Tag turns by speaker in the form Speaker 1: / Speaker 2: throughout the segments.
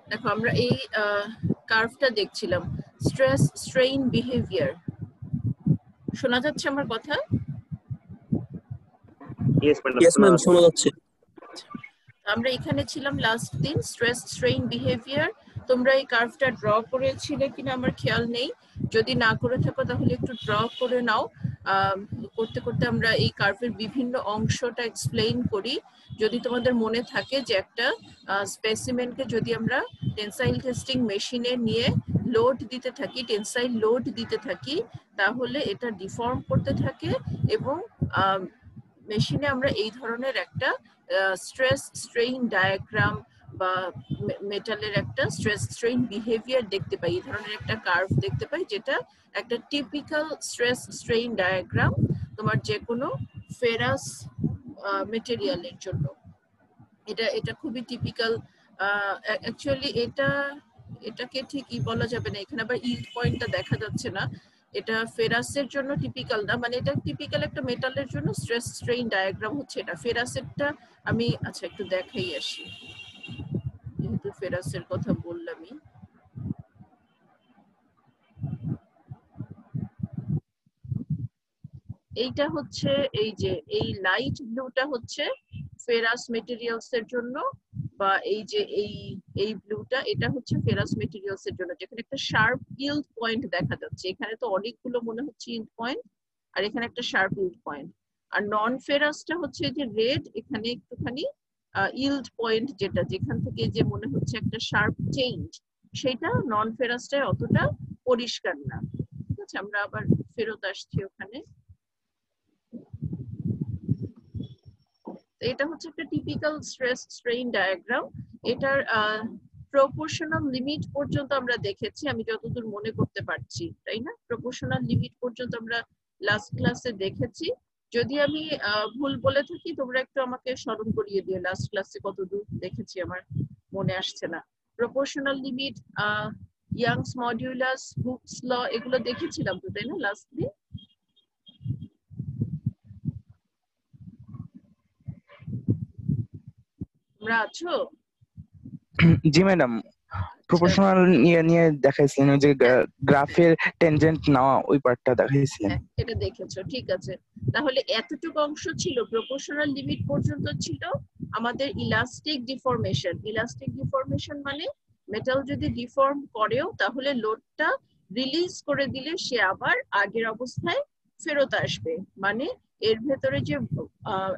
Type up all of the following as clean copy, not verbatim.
Speaker 1: দেখো আমরা এই কার্ভটা দেখছিলাম, স্ট্রেস স্ট্রেইন বিহেভিয়ার। শোনা যাচ্ছে আমার কথা?
Speaker 2: ইয়েস ম্যাম, শোনা যাচ্ছে।
Speaker 1: আমরা এখানে ছিলাম লাস্ট দিন, স্ট্রেস স্ট্রেইন বিহেভিয়ার। তোমরা এই কার্ভটা ড্র করেছিলে কিনা আমার খেয়াল নেই, যদি না করে থাকো তাহলে একটু ড্র করে নাও। করতে করতে আমরা এই কার্ভের বিভিন্ন অংশটা এক্সপ্লেইন করি। যদি তোমাদের মনে থাকে যে একটা স্পেসিমেনকে যদি আমরা টেনসাইল টেস্টিং মেশিনে নিয়ে লোড দিতে থাকি, টেনসাইল লোড দিতে থাকি, তাহলে এটা ডিফর্ম করতে থাকে এবং মেশিনে আমরা এই ধরনের একটা স্ট্রেস স্ট্রেইন ডায়াগ্রাম বা মেটালের একটা স্ট্রেস স্ট্রেইন বিহেভিয়ার দেখতে পাই, এই ধরনের একটা কার্ভ দেখতে পাই, যেটা একটা টিপিক্যাল স্ট্রেস স্ট্রেইন ডায়াগ্রাম তোমার যে কোনো ফেরাস মেটেরিয়ালের জন্য। এটা খুবই টিপিক্যাল। অ্যাকচুয়ালি এটাকে ঠিকই বলা যাবে না, এখানে আবার ইল্ড পয়েন্টটা দেখা যাচ্ছে না। এটা ফেরাসের জন্য টিপিক্যাল না, মানে এটা টিপিক্যাল একটা মেটালের জন্য স্ট্রেস স্ট্রেইন ডায়াগ্রাম হচ্ছে এটা। ফেরাসেরটা আমি আচ্ছা একটু দেখাই আসি, যেহেতু ফেরাসের কথা বললামই। এইটা হচ্ছে এই যে এই লাইট ব্লুটা হচ্ছে ফেরাস মেটেরিয়ালস এর জন্য, বা এই যে এই ব্লুটা এটা হচ্ছে ফেরাস মেটেরিয়ালস এর জন্য, যেখানে একটা শার্প ইল্ড পয়েন্ট দেখা যাচ্ছে। এখানে তো অনেকগুলো মনে হচ্ছে ইল্ড পয়েন্ট, আর এখানে একটা শার্প ইল্ড পয়েন্ট। আর নন ফেরাসটা হচ্ছে যে রেড, এখানে একটুখানি ইল্ড পয়েন্ট, যেটা যেখান থেকে যে মনে হচ্ছে একটা শার্প চেঞ্জ, সেটা নন ফেরাসটায় অতটা পরিষ্কার না। ঠিক আছে, আমরা আবার ফেরত আসছি ওখানে। এটা হচ্ছে একটা টিপিক্যাল স্ট্রেস স্ট্রেইন ডায়াগ্রাম। এটার প্রপোর্শনাল লিমিট পর্যন্ত আমরা দেখেছি, আমি যতদূর মনে করতে পারছি, তাই না? প্রপোর্শনাল লিমিট পর্যন্ত আমরা লাস্ট ক্লাসে দেখেছি। যদি আমি ভুল বলে থাকি তোমরা একটু আমাকে স্মরণ করিয়ে দিও, লাস্ট ক্লাসে কতদূর দেখেছি আমার মনে আসছে না। Proportional limit, Young's modulus, Hooke's law, এগুলো দেখেছিলাম তো, তাই না লাস্ট দিন? তোমরা আছো?
Speaker 2: জি ম্যাডাম, প্রপোর্শনাল নিয়ে দেখাইছিলেন, ওই যে গ্রাফের টেনজেন্ট নেওয়া ওই পার্টটা দেখাইছিলেন।
Speaker 1: এটা দেখেছো, ঠিক আছে। তাহলে এতটুকু অংশ ছিল, প্রপোর্শনাল লিমিট পর্যন্ত ছিল আমাদের ইলাস্টিক ডিফরমেশন। ইলাস্টিক ডিফরমেশন মানে মেটাল যদি ডিফর্ম করেও তাহলে লোডটা রিলিজ করে দিলে সে আবার আগের অবস্থায় ফেরত আসবে। মানে এর ভেতরে যে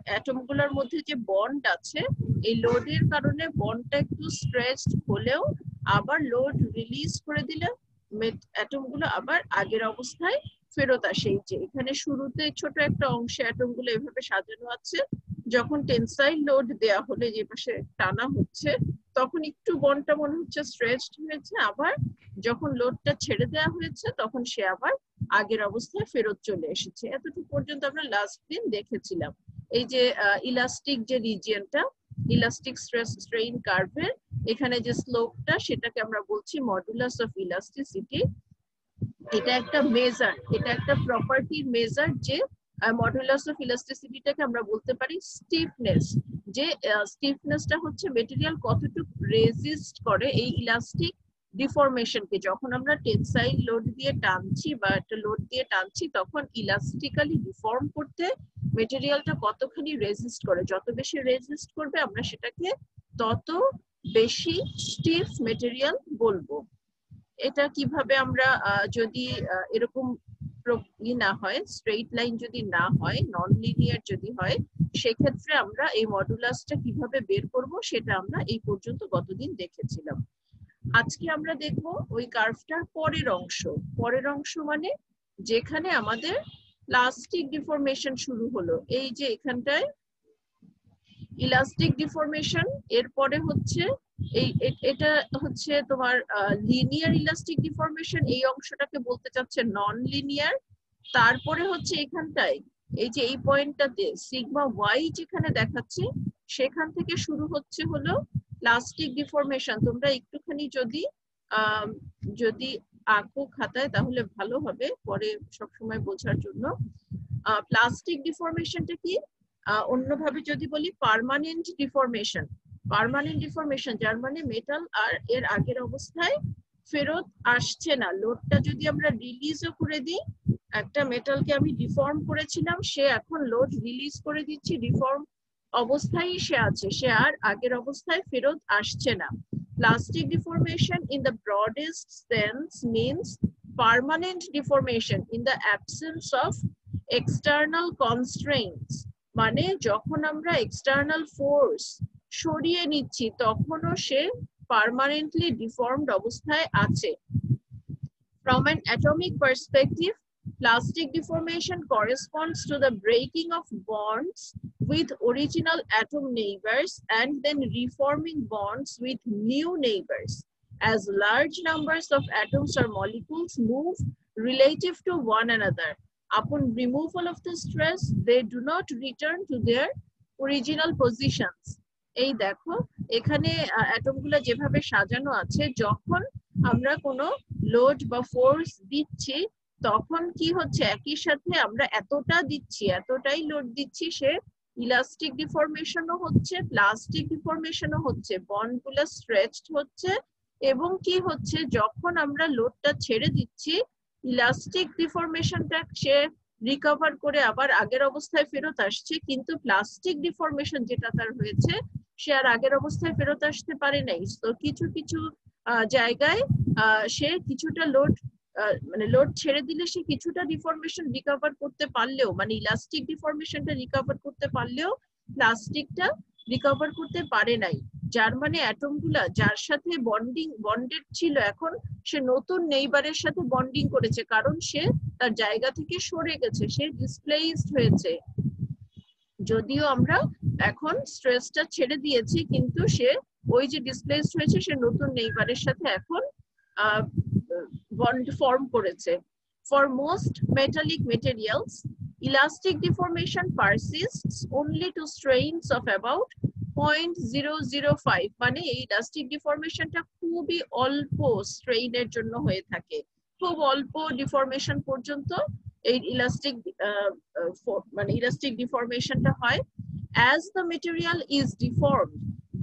Speaker 1: অ্যাটম গুলোর মধ্যে যে বন্ড আছে, এই লোডের কারণে বন্ডটা একটু স্ট্রেচড হলেও আবার লোড রিলিজ করে দিলে অ্যাটম গুলো আবার আগের অবস্থায় ফেরত আসে। এই যে এখানে শুরুতে ছোট একটা অংশে অ্যাটম গুলো এভাবে সাজানো আছে, যখন টেনসাইল লোড দেয়া হলে যে পাশে টানা হচ্ছে, তখন একটু বন্ডটা মনে হচ্ছে স্ট্রেচড হয়েছে, আবার যখন লোডটা ছেড়ে দেওয়া হয়েছে তখন সে আবার আগের অবস্থায় ফেরত চলে এসেছে। এতটুকু পর্যন্ত আমরা লাস্ট দিন দেখেছিলাম। এই যে ইলাস্টিক যে রিজিয়নটা, ইলাস্টিক স্ট্রেস স্ট্রেইন কার্ভের এখানে যে স্লোপটা, সেটাকে আমরা বলছি মডুলাস অফ ইলাস্টিসিটি। এটা একটা মেজার, এটা একটা প্রপার্টির মেজার, যে মডুলাস অফ ইলাস্টিসিটিটাকে আমরা বলতে পারি স্টিফনেস। যে স্টিফনেসটা হচ্ছে মেটেরিয়াল কতটুকু রেজিস্ট করে এই ইলাস্টিক ডিফরমেশনকে। যখন আমরা টেনসাইল লোড দিয়ে টানছি বা একটা লোড দিয়ে টানছি, তখন ইলাস্টিক্যালি ডিফর্ম করতে মেটেরিয়ালটা কতখানি রেজিস্ট করে। যত বেশি রেজিস্ট করবে আমরা সেটাকে তত বেশি স্টিফ মেটেরিয়াল বলবো। এটা কিভাবে আমরা যদি এরকম না হয়, স্ট্রেইট লাইন যদি না হয়, নন লিনিয়ার যদি হয়, সেক্ষেত্রে আমরা এই মডুলাসটা কিভাবে বের করব সেটা আমরা এই পর্যন্ত গতদিন দেখেছিলাম। আজকে আমরা দেখব ওই কার্ভটার পরের অংশ। পরের অংশ মানে যেখানে আমাদের প্লাস্টিক ডিফরমেশন শুরু হলো। এই যে এখানটায় ইলাস্টিক ডিফরমেশন, এরপরে হচ্ছে এটা হচ্ছে তোমার লিনিয়ার ইলাস্টিক ডিফরমেশন, এই অংশটাকে বলতে চাচ্ছে নন লিনিয়ার। তারপরে হচ্ছে এখানটায় এই যে এই পয়েন্টটাতে সিগমা ওয়াই যেখানে দেখাচ্ছে, সেখান থেকে শুরু হচ্ছে হলো প্লাস্টিক ডিফরমেশন। তোমরা একটুখানি যদি আঁকো খাতায় তাহলে ভালো হবে পরে সবসময় বোঝার জন্য। প্লাস্টিক ডিফরমেশনটা কি? অন্যভাবে যদি বলি পার্মানেন্ট ডিফরমেশন। পার্মানেন্ট ডিফরমেশন যার মানে মেটাল আর এর আগের অবস্থায় ফেরত আসছে না। লোডটা যদি আমরা রিলিজও করে দিই, একটা মেটালকে আমি ডিফর্ম করেছিলাম, সে এখন লোড রিলিজ করে দিচ্ছি, ডিফর্ম অবস্থায় সে আছে, সে আর আগের অবস্থায় ফেরত আসছে না। Plastic deformation in the broadest sense means permanent deformation in the absence of external constraints, মানে যখন আমরা এক্সটার্নাল ফোর্স সরিয়ে নিচ্ছি তখনও সে পার্মানেন্টলি ডিফর্মড অবস্থায় আছে। From an atomic perspective, plastic deformation corresponds to the breaking of bonds with original atom neighbors and then reforming bonds with new neighbors. As large numbers of atoms or molecules move relative to one another, upon removal of the stress, they do not return to their original positions. এই দেখো এখানে অ্যাটমগুলো যেভাবে সাজানো আছে, যখন আমরা কোনো load বা ফোর্স দিচ্ছি তখন কি হচ্ছে, একই সাথে আমরা এতটা দিচ্ছি, এতটাই লোড দিচ্ছি, সে ইলাস্টিক ডিফরমেশনও হচ্ছে, প্লাস্টিক ডিফরমেশনও হচ্ছে, বন্ডগুলো স্ট্রেচড হচ্ছে, এবং কি হচ্ছে যখন আমরা লোডটা ছেড়ে দিচ্ছি ইলাস্টিক ডিফরমেশনটা সে রিকভার করে আবার আগের অবস্থায় ফেরত আসছে, কিন্তু প্লাস্টিক ডিফরমেশন যেটা তার হয়েছে সে আর আগের অবস্থায় ফেরত আসতে পারে নাই। তো কিছু কিছু জায়গায় সে কিছুটা লোড মানে লোড ছেড়ে দিলে সে কিছুটা ডিফরমেশন রিকভার করতে পারলেও, মানে ইলাস্টিক ডিফরমেশনটা রিকভার করতে পারলেও প্লাস্টিকটা রিকভার করতে পারে নাই। যার মানে অ্যাটমগুলা যার সাথে বন্ডেড ছিল এখন সে নতুন নেইবারের সাথে বন্ডিং করেছে, কারণ সে তার জায়গা থেকে সরে গেছে, সে ডিসপ্লেসড হয়েছে। যদিও আমরা এখন স্ট্রেসটা ছেড়ে দিয়েছি কিন্তু সে ওই যে ডিসপ্লেসড হয়েছে সে নতুন নেইবারের সাথে এখন বন্ড ফর্ম করেছে। For most metallic materials, elastic deformation persists only to strains of about 0.005, মানে এই ইলাস্টিক ডিফরমেশনটা খুবই অল্প স্ট্রেইনের জন্য হয়ে থাকে, খুব অল্প ডিফরমেশন পর্যন্ত এই ইলাস্টিক মানে ইলাস্টিক ডিফরমেশনটা হয়। As the material is deformed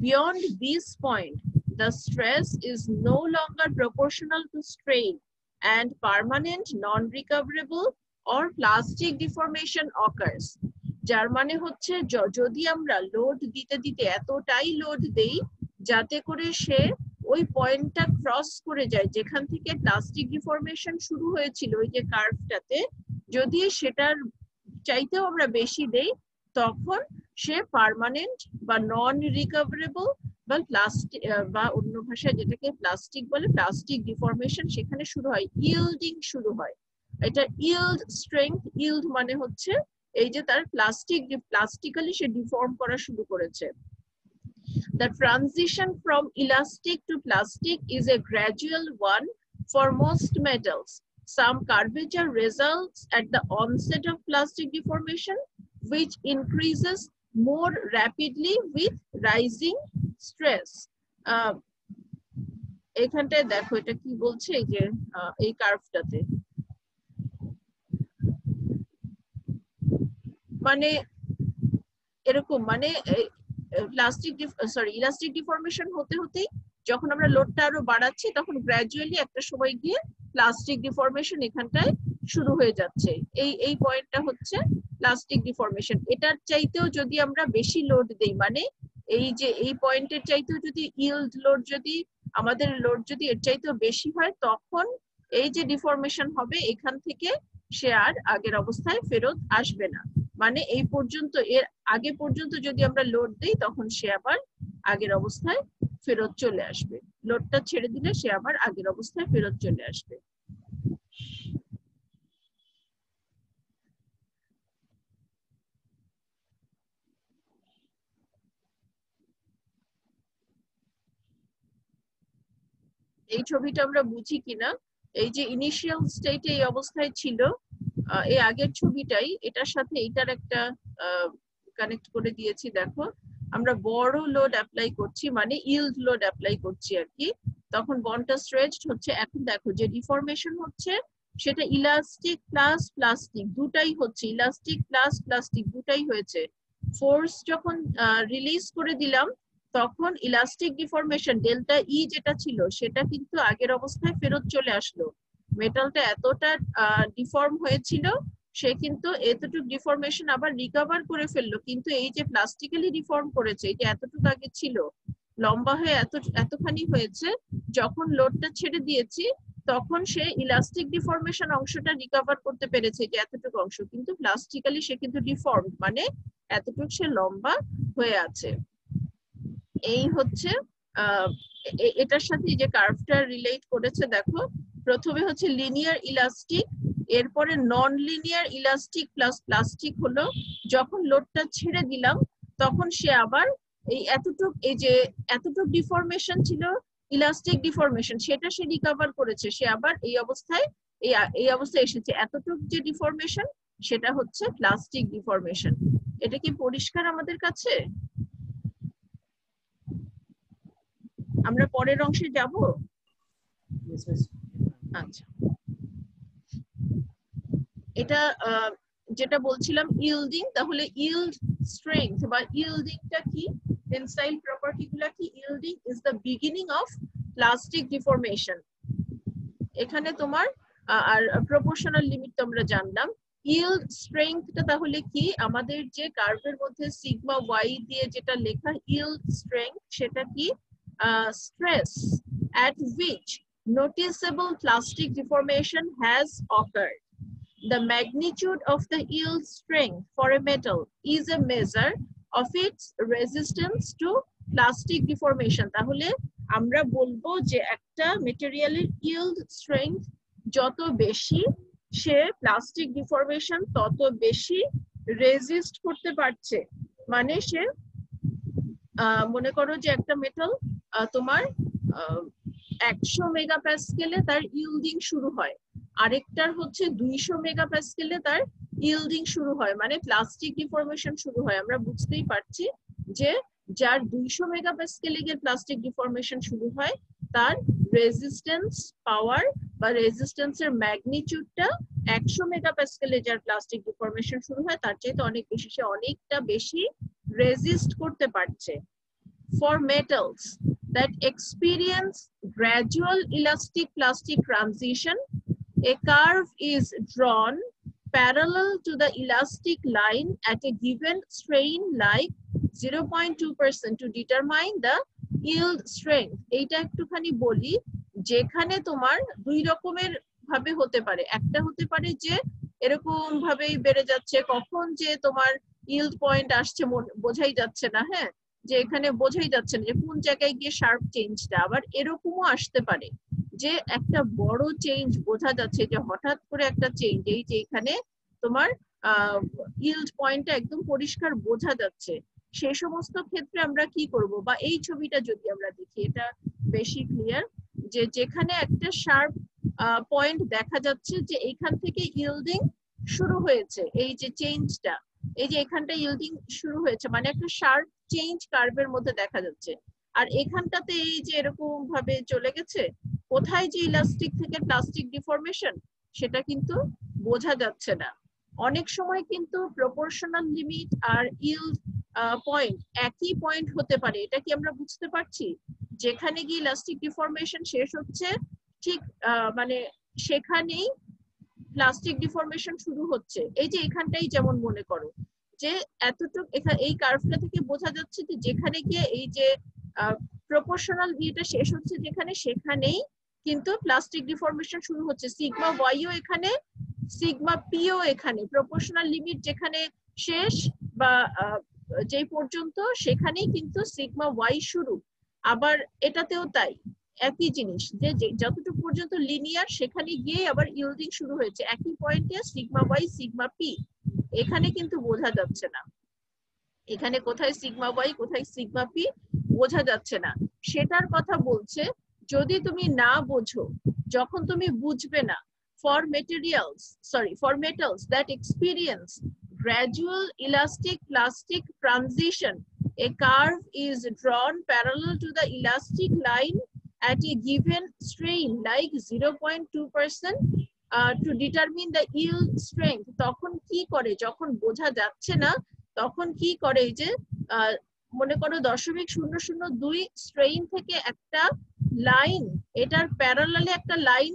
Speaker 1: beyond this point, the stress is no longer proportional to strain and permanent non-recoverable or plastic deformation occurs. যার মানে হচ্ছে যদি আমরা লোড দিতে দিতে এতটাই লোড দেই যাতে করে সে ওই পয়েন্টটা ক্রস করে যায় যেখান থেকে প্লাস্টিক ডিফরমেশন শুরু হয়েছিল ওই যে কার্ভটাতে, যদি সেটার চাইতেও আমরা বেশি দেই তখন সে পার্মানেন্ট বা নন রিকভারেবল বা প্লাস্টিক বা অন্য ভাষায় যেটাকে প্লাস্টিক বলে, প্লাস্টিক ডিফরমেশন সেখানে শুরু হয়, ইল্ডিং শুরু হয়। এটা ইল্ড স্ট্রেংথ, ইল্ড মানে হচ্ছে এই যে তার প্লাস্টিক্যালি সে ডিফর্ম করা শুরু করেছে। The transition from elastic to plastic is a gradual one for most metals. Some curvature results at the onset of plastic deformation, which increases more rapidly with rising stress. এখানটায় দেখো এটা কি বলছে, এই যে এই কার্ভটাতে, মানে এরকম, মানে ইলাস্টিক ডিফরমেশন হতে হতেই যখন আমরা লোডটা আরো বাড়াচ্ছি তখন গ্র্যাজুয়ালি একটা সময় গিয়ে প্লাস্টিক ডিফরমেশন এখানটায় শুরু হয়ে যাচ্ছে। এই পয়েন্টটা হচ্ছে প্লাস্টিক ডিফরমেশন। এটার চাইতেও যদি আমরা বেশি লোড দেই, মানে এই যে এই পয়েন্টের চাইতেও যদি ইল্ড লোড যদি আমাদের লোড যদি এর চাইতেও বেশি হয় তখন এই যে ডিফরমেশন হবে এখান থেকে সে আর আগের অবস্থায় ফেরত আসবে না। মানে এই পর্যন্ত, এর আগে পর্যন্ত যদি আমরা লোড দেই তখন সে আবার আগের অবস্থায় ফেরত চলে আসবে, লোডটা ছেড়ে দিলে সে আবার আগের অবস্থায় ফেরত চলে আসবে। এই ছবিটা আমরা বুঝি কিনা, এই যে ইনিশিয়াল স্টেটে এই অবস্থায় ছিল, এই আগের ছবিটাই এটার সাথে এটার একটা কানেক্ট করে দিয়েছি। দেখো আমরা বড় লোড অ্যাপ্লাই করছি, মানে ইল্ড লোড অ্যাপ্লাই করছি আর কি, তখন বন্ডটা স্ট্রেচড হচ্ছে। এখন দেখো যে ডিফরমেশন হচ্ছে সেটা ইলাস্টিক প্লাস প্লাস্টিক দুটাই হচ্ছে, ইলাস্টিক প্লাস প্লাস্টিক দুটাই হয়েছে। ফোর্স যখন রিলিজ করে দিলাম তখন ইলাস্টিক ডিফরমেশন ডেল্টা ই যেটা ছিল সেটা কিন্তু আগের অবস্থায় ফেরত চলে আসলো। মেটালটা এতটা ডিফর্ম হয়েছিল, সে কিন্তু এতটুকু ডিফরমেশন আবার রিকভার করে ফেললো। কিন্তু এই যে প্লাস্টিক্যালি ডিফর্ম করেছে, এই যে এতটুকু আগে ছিল লম্বা হয়ে এতখানি হয়েছে, যখন লোডটা ছেড়ে দিয়েছি তখন সে ইলাস্টিক ডিফরমেশন অংশটা রিকভার করতে পেরেছে, যে এতটুকু অংশ, কিন্তু প্লাস্টিক্যালি সে কিন্তু ডিফর্ম, মানে এতটুকু সে লম্বা হয়ে আছে। এই হচ্ছে এটার সাথে যে কার্ভটা রিলেট করেছে দেখো, প্রথমে হচ্ছে লিনিয়ার ইলাস্টিক, এরপরে non linear elastic plus plastic হলো, যখন লোডটা ছেড়ে দিলাম তখন সে আবার এই এতটুক ডিফরমেশন ছিল ইলাস্টিক ডিফরমেশন, সেটা সে রিকভার করেছে, সে আবার এই অবস্থায় এসেছে। এতটুক যে ডিফরমেশন সেটা হচ্ছে প্লাস্টিক ডিফরমেশন। এটা কি পরিষ্কার আমাদের কাছে? আমরা পরের অংশে যাব। আচ্ছা, এটা যেটা বলছিলাম ইল্ডিং, তাহলে ইল্ড স্ট্রেংথ বা ইল্ডিংটা কি, টেনসাইল প্রপার্টি গুলা কি? Yielding is the beginning of plastic deformation. এখানে তোমার আর প্রপোর্শনাল লিমিট তোমরা জানলাম। ইল্ড স্ট্রেংথটা তাহলে কি, আমাদের যে কার্ভের মধ্যে সিগমা ওয়াই দিয়ে যেটা লেখা ইল্ড স্ট্রেংথ, সেটা কি? Stress at which noticeable plastic deformation has occurred. The magnitude of the yield strength for a metal is a measure of its resistance to plastic deformation. তাহলে আমরা বলবো যে একটা মেটেরিয়ালের yield strength যত বেশি, সে প্লাস্টিক ডিফরমেশন তত বেশি রেজিস্ট করতে পারছে। মানে সে মনে করো যে একটা মেটাল তোমার 100 মেগাপ্যাসকেলে তার ইল্ডিং শুরু হয়, আরেকটার হচ্ছে 200 মেগাপ্যাসকেলে তার ইল্ডিং শুরু হয়, মানে প্লাস্টিক ডিফরমেশন শুরু হয়। আমরা বুঝতেই পারছি যে যার 200 মেগাপ্যাসকেলে গিয়ে প্লাস্টিক ডিফরমেশন শুরু হয়, তার রেজিস্ট্যান্স পাওয়ার বা রেজিস্ট্যান্সের ম্যাগনিটিউডটা 100 মেগাপ্যাসকেলে যার প্লাস্টিক ডিফরমেশন শুরু হয় তার চাইতে অনেক বেশি, সে অনেকটা বেশি রেজিস্ট করতে পারছে। For metals that experience gradual elastic plastic transition, a curve is drawn parallel to the elastic line at a given strain like 0.2% to determine the yield strength. এইটা একটুখানি বলি, যেখানে তোমার দুই রকমের ভাবে হতে পারে। একটা হতে পারে যে এরকম ভাবেই বেড়ে যাচ্ছে, কখন যে তোমার yield পয়েন্ট আসছে বোঝাই যাচ্ছে না, হ্যাঁ, যে এখানে বোঝাই যাচ্ছে না যে কোন জায়গায় গিয়ে শার্প চেঞ্জটা। আবার এরকমও আসতে পারে যে একটা বড় চেঞ্জ বোঝা যাচ্ছে, যে হঠাৎ করে একটা চেঞ্জ, এই যে এখানে তোমার ইল্ড পয়েন্টটা একদম পরিষ্কার বোঝা যাচ্ছে। সেই সমস্ত ক্ষেত্রে আমরা কি করব, বা এই ছবিটা যদি আমরা দেখি, এটা বেশি ক্লিয়ার, যে যেখানে একটা শার্প পয়েন্ট দেখা যাচ্ছে যে এইখান থেকে ইল্ডিং শুরু হয়েছে, এই যে চেঞ্জটা, এই যে এখানটা ইল্ডিং শুরু হয়েছে, মানে একটা শার্প চেঞ্জ কার্ভের মধ্যে দেখা যাচ্ছে। আর এখানটাতে এই যে এরকম ভাবে চলে গেছে, কোথায় যে ইলাস্টিক থেকে প্লাস্টিক ডিফরমেশন সেটা কিন্তু বোঝা যাচ্ছে না। অনেক সময় কিন্তু প্রপোর্শনাল লিমিট আর ইল্ড পয়েন্ট একই পয়েন্ট হতে পারে, এটা কি আমরা বুঝতে পারছি? যেখানে গিয়ে ইলাস্টিক ডিফরমেশন শেষ হচ্ছে, ঠিক মানে সেখানেই প্লাস্টিক ডিফরমেশন শুরু হচ্ছে। এই যে এখানটাই যেমন মনে করো যে এতটুকু এই কার্ভটা থেকে বোঝা যাচ্ছে যে যেখানে গিয়ে এই যে প্রপোর্শনাল ইয়েটা শেষ হচ্ছে যেখানে, সেখানেই কিন্তু প্লাস্টিক ডিফরমেশন শুরু হচ্ছে। সিগমা ওয়াইও এখানে, সিগমা পিও এখানে, প্রপোর্শনাল লিমিট যেখানে শেষ বা যেই পর্যন্ত, সেখানেই কিন্তু সিগমা ওয়াই শুরু। আবার এটাতেও তাই, একই জিনিস, যে যতটুকু পর্যন্ত লিনিয়ার সেখানে গিয়ে আবার ইল্ডিং শুরু হয়েছে, একই পয়েন্টে সিগমা ওয়াই সিগমা পি। এখানে কিন্তু বোঝা যাচ্ছে না, এখানে কোথায় সিগমা ওয়াই কোথায় সিগমা পি বোঝা যাচ্ছে না। সেটার কথা বলছে, যদি তুমি না বোঝো, যখন তুমি বুঝবে না, for metals that experience gradual elastic plastic transition, a curve is drawn parallel to the elastic line at a given strain like 0.2% to determine the yield strength. তখন কি করে, যখন বোঝা যাচ্ছে না তখন কি করে, যে মনে করো 0.002 স্ট্রেইন থেকে একটা লাইন, এটার প্যারালালে একটা লাইন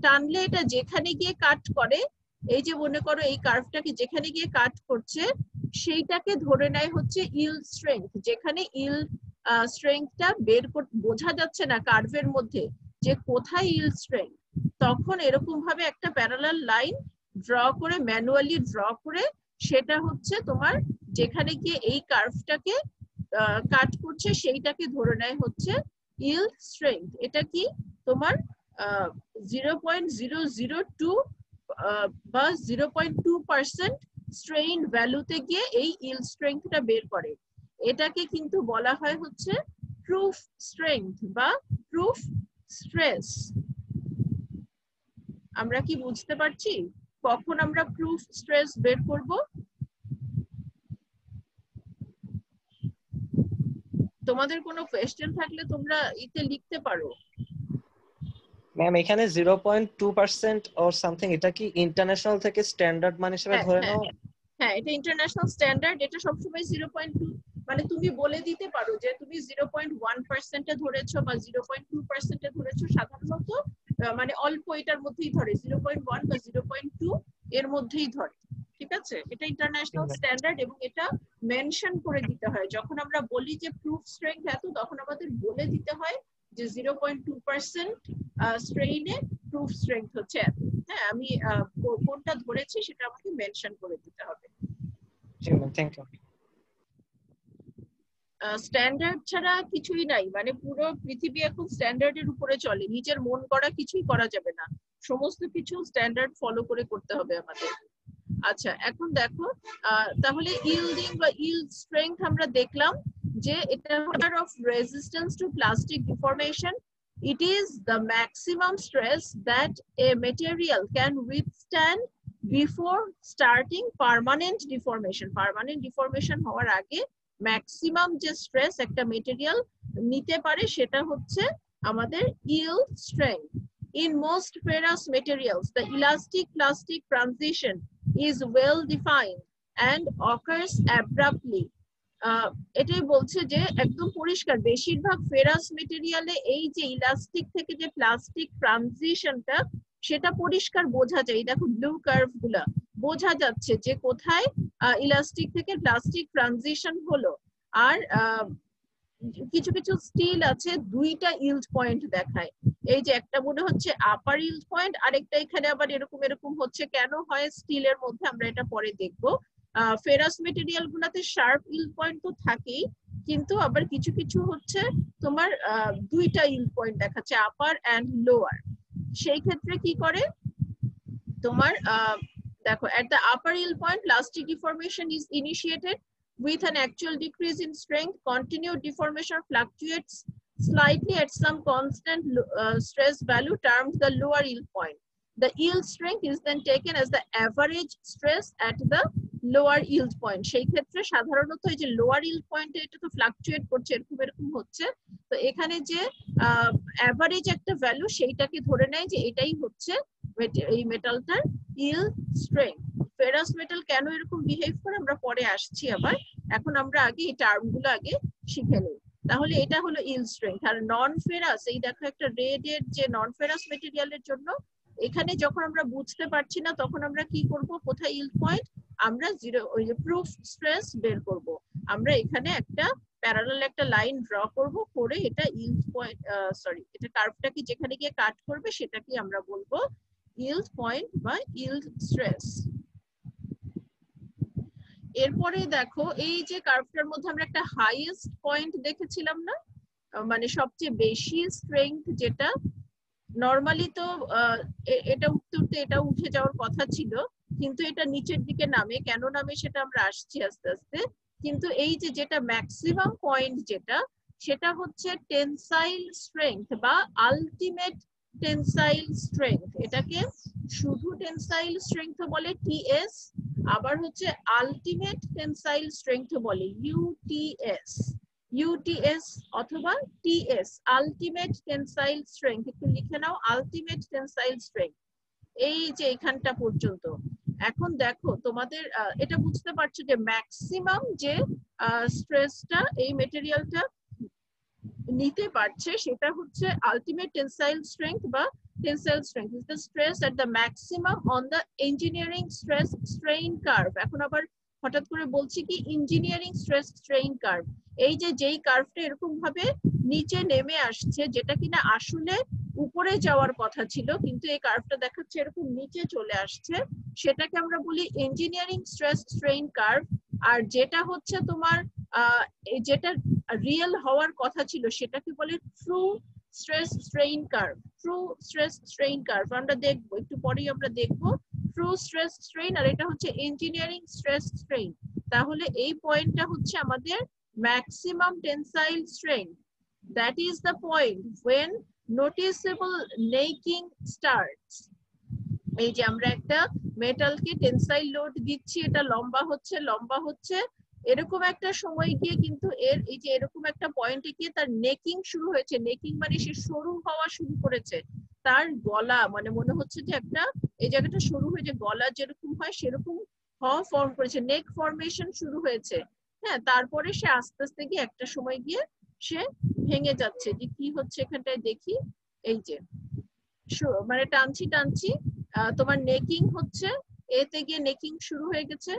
Speaker 1: টানলে এটা যেখানে গিয়ে কাট করে, এই যে মনে করো এই কার্ভটাকে যেখানে গিয়ে কাট করছে সেইটাকে ধরে নেয় হচ্ছে ইল্ড স্ট্রেংথ। যেখানে ইল্ড স্ট্রেংথটা বোঝা যাচ্ছে না কার্ভের মধ্যে যে কোথায় ইল্ড স্ট্রেংথ, তখন এরকম ভাবে একটা প্যারালাল লাইন ম্যানুয়ালি ড্র করে সেটা হচ্ছে তোমার যেখানে গিয়ে এই কার্ভটাকে কাট করছে সেইটাকে ধরে নেয় হচ্ছে ইল্ড স্ট্রেংথ। এটা কি তোমার 0.002 বা 0.2% স্ট্রেইন ভ্যালুতে গিয়ে এই ইল্ড স্ট্রেংথটা বের করে। এটাকে কিন্তু বলা হয় হচ্ছে প্রুফ স্ট্রেংথ বা প্রুফ স্ট্রেস। আমরা কি বুঝতে পারছি কখন আমরা প্রুফ স্ট্রেস বের করব? তোমাদের কোনো কোয়েশ্চেন থাকলে তোমরা ইতে লিখতে পারো।
Speaker 3: ম্যাম এখানে 0.2% অর সামথিং, এটা কি ইন্টারন্যাশনাল থেকে স্ট্যান্ডার্ড মান হিসেবে ধরে নাও?
Speaker 1: হ্যাঁ, এটা ইন্টারন্যাশনাল স্ট্যান্ডার্ড। এটা সবসময় 0.2, মানে তুমি বলে দিতে পারো যে তুমি 0.1% এ ধরেছো বা 0.2% এ ধরেছো। সাধারণত মানে অল্প এটার মধ্যেই ধরে, 0.1 বা 0.2 এর মধ্যেই ধরে। ঠিক আছে, এটা ইন্টারন্যাশনাল স্ট্যান্ডার্ড এবং এটা মেনশন করে দিতে হয়। যখন আমরা বলি যে প্রুফ স্ট্রেংথ এত, তখন আমাদের বলে দিতে হয় যে 0.2% স্ট্রেইনে প্রুফ স্ট্রেংথ হচ্ছে এত। হ্যাঁ, আমি কোনটা ধরেছি সেটা আমাকে মেনশন করে দিতে হবে।
Speaker 3: জি ম্যাম, থ্যাংক ইউ।
Speaker 1: স্ট্যান্ডার্ড ছাড়া কিছুই নাই, মানে পুরো পৃথিবী এখন স্ট্যান্ডার্ডের উপরে চলে। নিজের মন করা কিছুই করা যাবে না, সমস্ত কিছু স্ট্যান্ডার্ড ফলো করে করতে হবে আমাদের। আচ্ছা, এখন দেখো তাহলে ইল্ডিং বা ইল্ড স্ট্রেংথ আমরা দেখলাম যে এটা of resistance to plastic deformation. It is the maximum stress that a material can withstand before starting permanent deformation. Permanent deformation হওয়ার আগে ম্যাক্সিমাম যে স্ট্রেস একটা মেটেরিয়াল নিতে পারে সেটা হচ্ছে আমাদের yield strength. In most ferrous materials, the elastic plastic transition is well defined and occurs abruptly. এটাই বলছে যে একদম পরিষ্কার বেশিরভাগ ফেরাস মেটেরিয়ালে এই যে ইলাস্টিক থেকে যে প্লাস্টিক ট্রানজিশনটা সেটা পরিষ্কার বোঝা যায়। দেখো ব্লু কার্ভ গুলা বোঝা যাচ্ছে যে কোথায় ইলাস্টিক থেকে প্লাস্টিক ট্রানজিশন হলো। আর কিছু কিছু স্টিল আছে দুইটা ইল্ড পয়েন্ট দেখায়, এই যে একটা মনে হচ্ছে আপার ইল্ড পয়েন্ট, আরেকটা এখানে আবার এরকম এরকম হচ্ছে। কেন হয় স্টিলের মধ্যে আমরা এটা পরে দেখবো। ফেরাস মেটেরিয়াল গুলাতে শার্প ইল্ড পয়েন্ট তো থাকেই, কিন্তু আবার কিছু কিছু হচ্ছে তোমার দুইটা ইল্ড পয়েন্ট দেখাচ্ছে, আপার এন্ড লোয়ার। সেই ক্ষেত্রে কি করে তোমার দেখো, at the upper yield point plastic deformation is initiated with an actual decrease in strength. Continued deformation fluctuates slightly at some constant stress value termed the lower yield point. The yield strength is then taken as the average stress at the lower yield point. সেই ক্ষেত্রে সাধারণত এই যে lower yield পয়েন্টে এটা তো fluctuate করছে, এরকম এরকম হচ্ছে, তো এখানে যে অ্যাভারেজ একটা ভ্যালু সেইটাকে ধরে নেয় যে এটাই হচ্ছে এই মেটালটার yield strength. ফেরাস মেটাল কেন এরকম বিহেভ করে আমরা পরে আসছি আবার, এখন আমরা আগে এই টার্মগুলো আগে শিখে নিই। তাহলে এটা হলো yield strength। আর নন ফেরাস, এই দেখো একটা রেড এর যে নন ফেরাস মেটেরিয়ালের জন্য এখানে যখন আমরা বুঝতে পারছি না তখন আমরা কি করব, কোথায় yield পয়েন্ট, আমরা ওই যে প্রুফ স্ট্রেস বের করব। আমরা এখানে একটা প্যারালাল একটা লাইন ড্র করব, করে এটা yield পয়েন্ট এটা কার্ভটাকে যেখানে গিয়ে কাট করবে সেটাকে আমরা বলবো yield পয়েন্ট বা yield স্ট্রেস। এরপরে দেখো এই যে কার্ভটার মধ্যে আমরা একটা হাইয়েস্ট পয়েন্ট দেখেছিলাম না, মানে সবচেয়ে বেশি স্ট্রেংথ যেটা নরমালি তো এটা উঠতে উঠতে এটা উঠে যাওয়ার কথা ছিল, কিন্তু এটা নিচের দিকে নামে। কেন নামে সেটা আমরা আসছি আস্তে আস্তে। কিন্তু এই যে যেটা ম্যাক্সিমাম পয়েন্ট যেটা, সেটা হচ্ছে টেনসাইল স্ট্রেংথ বা আলটিমেট টেনসাইল স্ট্রেংথ। এটাকে শুধু টেনসাইল স্ট্রেংথ বলে টিএস, আবার হচ্ছে আলটিমেট টেনসাইল স্ট্রেংথ বলে ইউটিএস। ইউটিএস অথবা টিএস, আলটিমেট টেনসাইল স্ট্রেংথ। একটু লিখে নাও, আলটিমেট টেনসাইল স্ট্রেংথ এই যে এখানটা পর্যন্ত। এখন দেখো তোমাদের এটা বুঝতে পারছো যে ম্যাক্সিমাম যে স্ট্রেসটা এই মেটেরিয়ালটা নিতে পারছে সেটা হচ্ছে আলটিমেট টেনসাইল স্ট্রেংথ বা tensile strength is the stress at the maximum on the engineering stress strain curve. এখন আবার হঠাৎ করে বলছি কি ইঞ্জিনিয়ারিং স্ট্রেস স্ট্রেইন কার্ভ, এই যে যেই কার্ভটা এরকম ভাবে নিচে নেমে আসছে যেটা কিনা আসলে উপরে যাওয়ার কথা ছিল কিন্তু এই কার্ভটা দেখাচ্ছে এরকম নিচে চলে আসছে, সেটাকে আমরা বলি ইঞ্জিনিয়ারিং স্ট্রেস স্ট্রেইন কার্ভ। আর যেটা হচ্ছে তোমার যেটা রিয়েল হওয়ার কথা ছিল সেটাকে বলে true stress strain curve. True stress strain curve আমরা দেখবো একটু পরেই, আমরা দেখবো ট্রু স্ট্রেস স্ট্রেইন আর এটা হচ্ছে ইঞ্জিনিয়ারিং স্ট্রেস স্ট্রেইন। তাহলে এই পয়েন্টটা হচ্ছে আমাদের maximum tensile strain, that is the point when noticeable necking starts। এই যে আমরা একটা মেটালকে টেনসাইল লোড দিচ্ছি, এটা লম্বা হচ্ছে এরকম একটা সময় গিয়ে কিন্তু এর এই যে এরকম একটা পয়েন্টে গিয়ে তার নেকিং শুরু হয়েছে। নেকিং মানে সে সরু হওয়া শুরু করেছে, তার গলা মানে মনে হচ্ছে যে একটা এই জায়গাটা সরু হয়ে যে গলা যেরকম হয় সেরকম হওয়া ফর্ম করেছে, নেক ফর্মেশন শুরু হয়েছে। হ্যাঁ, তারপরে সে আস্তে আস্তে গিয়ে একটা সময় গিয়ে সে ভেঙে যাচ্ছে। যে কি হচ্ছে এখানটায় দেখি, এই যে মানে টানছি তোমার নেকিং হচ্ছে, এতে গিয়ে নেকিং শুরু হয়ে গেছে।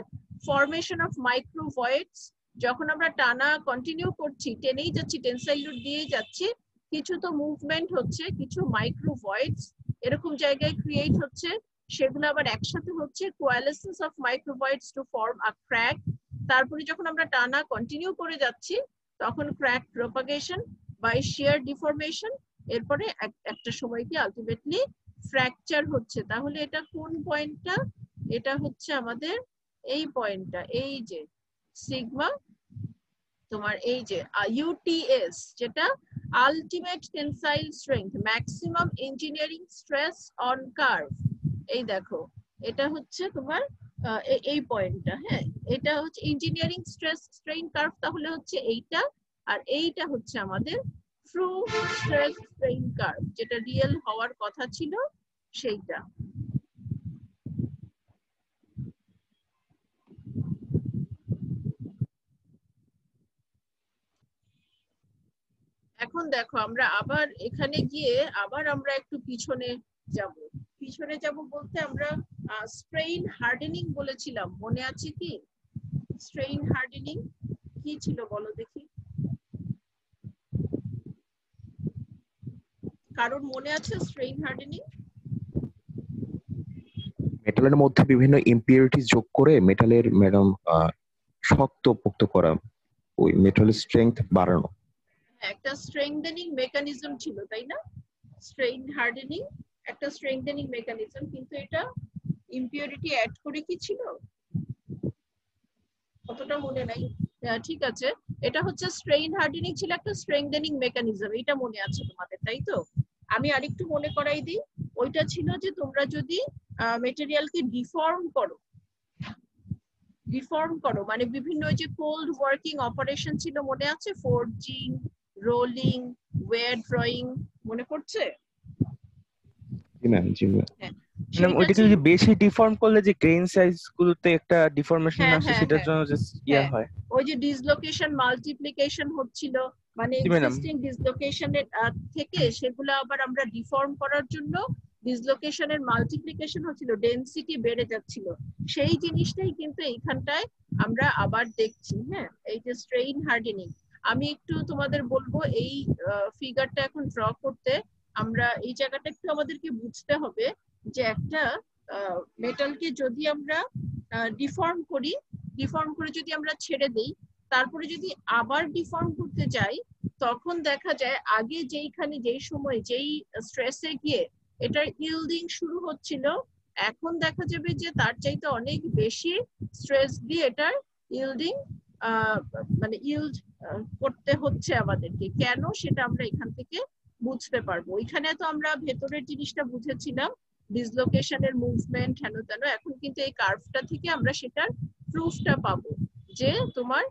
Speaker 1: ফরমেশন অফ মাইক্রো ভয়েডস, যখন আমরা টানা কন্টিনিউ করছি টেনেই যাচ্ছি টেনসাইল লোড দিয়েই যাচ্ছি, কিছু তো মুভমেন্ট হচ্ছে, কিছু মাইক্রো ভয়েডস এরকম জায়গায় ক্রিয়েট হচ্ছে, সেগুলো আবার একসাথে হচ্ছে coalescence of micro voids to form a crack. তারপরে যখন আমরা টানা কন্টিনিউ করে যাচ্ছি তখন crack propagation by shear deformation, এরপরে একটা সময় কি আলটিমেটলি ফ্র্যাকচার হচ্ছে। তাহলে এটা কোন পয়েন্টটা, এটা হচ্ছে আমাদের এই পয়েন্টটা, এই যে সিগমা তোমার এই যে ইউটিএস, যেটা ultimate tensile strength maximum engineering stress on curve. এই দেখো এটা হচ্ছে তোমার এই পয়েন্টটা। হ্যাঁ, এটা হচ্ছে ইঞ্জিনিয়ারিং স্ট্রেস স্ট্রেইন কার্ভ, তাহলে হচ্ছে এইটা, আর এইটা হচ্ছে আমাদের ট্রু স্ট্রেস স্ট্রেইন কার্ভ, যেটা রিয়েল হওয়ার কথা ছিল সেইটা। এখন দেখো আমরা আবার এখানে গিয়ে আবার আমরা একটু পিছনে যাব বলতে আমরা স্ট্রেইন হার্ডেনিং বলেছিলাম, মনে আছে কি? স্ট্রেইন হার্ডেনিং কি ছিল বলো দেখি, কারোর মনে আছে স্ট্রেইন হার্ডেনিং?
Speaker 4: মেটালের মধ্যে বিভিন্ন ইম্পিউরিটিজ যোগ করে মেটালের শক্ত পোক্ত করা, ওই মেটালের স্ট্রেংথ বাড়ানো।
Speaker 1: একটা স্ট্রেংথেনিং মেকানিজম ছিল তাই না? স্ট্রেইন হার্ডেনিং একটা স্ট্রেংথেনিং মেকানিজম, কিন্তু এটা ইম্পিউরিটি অ্যাড করে কি ছিল অতটা মনে নাই। ঠিক আছে, এটা হচ্ছে স্ট্রেইন হার্ডেনিং ছিল একটা স্ট্রেংথেনিং মেকানিজম, এটা মনে আছে তোমাদের তাই তো? আমি আরেকটু মনে করাই দিই, ওইটা ছিল যে তোমরা যদি মেটেরিয়ালকে ডিফর্ম করো মানে বিভিন্ন যে কোল্ড ওয়ার্কিং অপারেশন ছিল মনে আছে, ফোর্জিং, রোলিং, ওয়্যার ড্রয়িং, মনে পড়ছে?
Speaker 4: জি ম্যাম, জি ম্যাম।
Speaker 2: মানে ওইটাকে যদি বেশি ডিফর্ম করলে যে গ্রেইন সাইজ গুলোতে একটা ডিফরমেশন আসে, সেটার জন্য জাস্ট হয়
Speaker 1: ওই যে ডিসলোকেশন মাল্টিপ্লিকেশন হচ্ছিল, মানে এক্সিস্টিং ডিসলোকেশনের থেকে সেগুলো আবার আমরা ডিফর্ম করার জন্য ডিসলোকেশনের মাল্টিপ্লিকেশন হচ্ছিল, ডেনসিটি বেড়ে যাচ্ছিল, সেই জিনিসটাই কিন্তু এইখানটায় আমরা আবার দেখছি। হ্যাঁ, এই যে স্ট্রেইন হার্ডেনিং, আমি একটু তোমাদের বলবো এই ফিগারটা এখন ড্র করতে, আমরা এই জায়গাটা একটু আমাদেরকে বুঝতে হবে যে একটা মেটালকে যদি আমরা ডিফর্ম করে যদি আমরা ছেড়ে দেই, তারপরে যদি আবার ডিফর্ম করতে যাই, তখন দেখা যায় আগে যেই সময় যেই স্ট্রেসে গিয়ে এটার ইল্ডিং শুরু হচ্ছিল, এখন দেখা যাবে যে তার চাইতে অনেক বেশি স্ট্রেস দিয়ে এটার ইল্ডিং মানে ইল্ড করতে হচ্ছে আমাদেরকে। কেন সেটা আমরা এখান থেকে বুঝতে পারবো। এখানে তো আমরা ভেতরের জিনিসটা বুঝেছিলাম, ডিসলোকেশনের মুভমেন্ট হেন তেন, এখন কিন্তু এই কার্ভটা থেকে আমরা সেটার প্রুফটা পাবো যে তোমার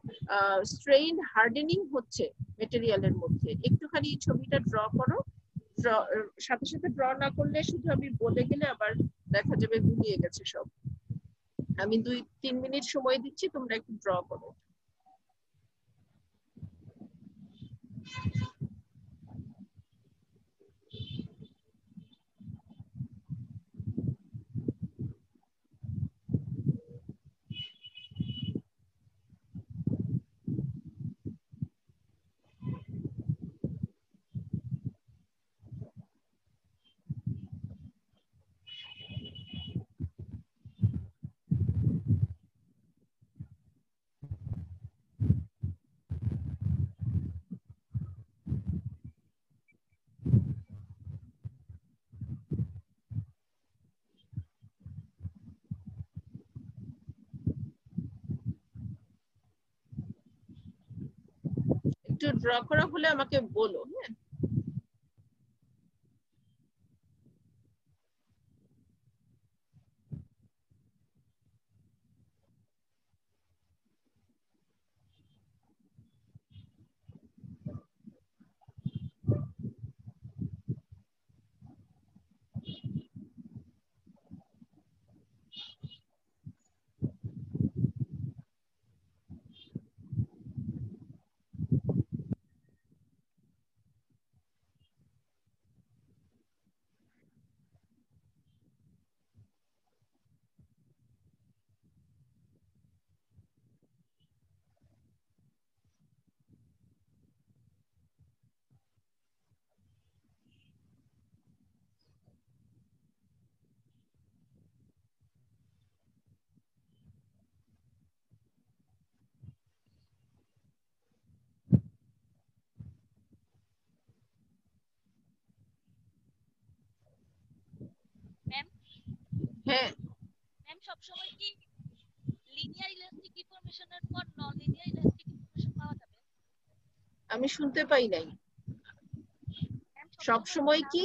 Speaker 1: স্ট্রেইন হার্ডেনিং হচ্ছে মেটেরিয়ালের মধ্যে। একটুখানি ছবিটা ড্র করো, সাথে সাথে ড্র না করলে শুধু আমি বলে গেলে আবার দেখা যাবে গুলিয়ে গেছে সব। আমি 2-3 মিনিট সময় দিচ্ছি, তোমরা একটু ড্র করো। একটু ড্র করা হলে আমাকে বলো, হ্যাঁ?
Speaker 5: ম্যাম
Speaker 1: হ্যাঁ,
Speaker 5: ম্যাম সবসময় কি লিনিয়ার ইলাস্টিক ডিফরমেশনের পর নন লিনিয়ার ইলাস্টিক ডিফরমেশন পাওয়া যাবে?
Speaker 1: আমি শুনতে পাই নাই।
Speaker 5: ম্যাম
Speaker 1: সব সময় কি?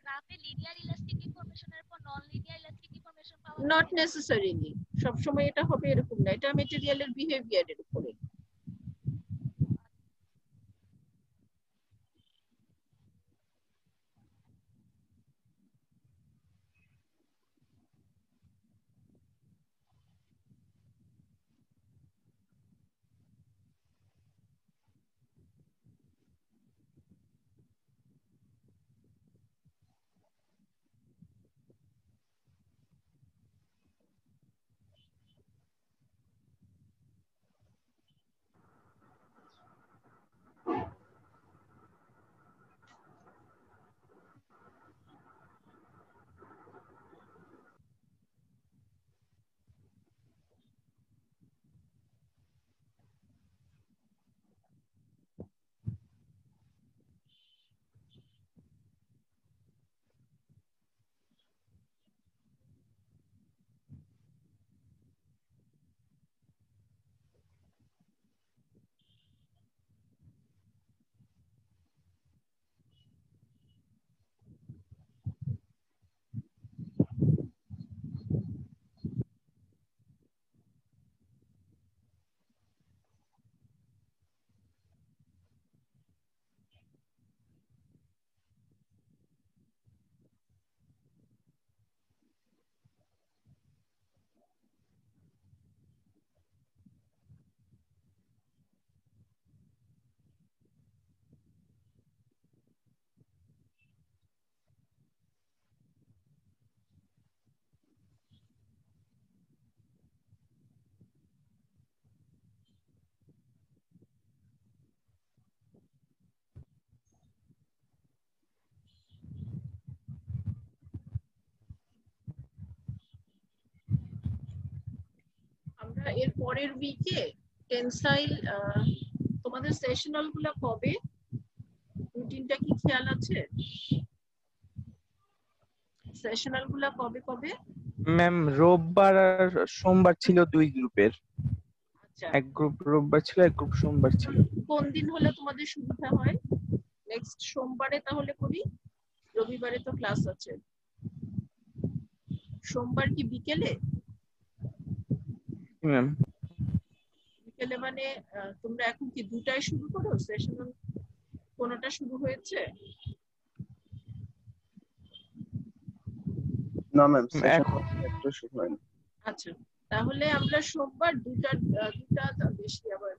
Speaker 5: গ্রাফে লিনিয়ার ইলাস্টিক ডিফরমেশনের পর নন লিনিয়ার ইলাস্টিক ডিফরমেশন পাওয়া
Speaker 1: নট
Speaker 5: যাবে?
Speaker 1: নেসেসারিলি সব সময় এটা হবে এরকম না, এটা মেটেরিয়ালের বিহেভিয়ারের উপরে। আমরা এর পরের উইকে টেনসাইল, তোমাদের সেশনাল গুলা কবে, রুটিনটা কি খেয়াল আছে? সেশনাল গুলা কবে কবে?
Speaker 2: ম্যাম রোববার আর সোমবার ছিল 2 গ্রুপের,
Speaker 1: আচ্ছা,
Speaker 2: এক গ্রুপ রোববার ছিল, এক গ্রুপ সোমবার ছিল।
Speaker 1: কোন দিন হলে তোমাদের সুবিধা হয়? নেক্সট সোমবারে তাহলে করি, রবিবারে তো ক্লাস আছে। সোমবার কি বিকেলে?
Speaker 2: ম্যাম
Speaker 1: বিকেলে মানে তোমরা এখন কি 2টায় শুরু করো সেশনাল? কোনটা শুরু হয়েছে?
Speaker 6: না ম্যাম, সেশন একটা শুরু হয়নি।
Speaker 1: আচ্ছা, তাহলে আমরা সোমবার দুটা বেশি আবার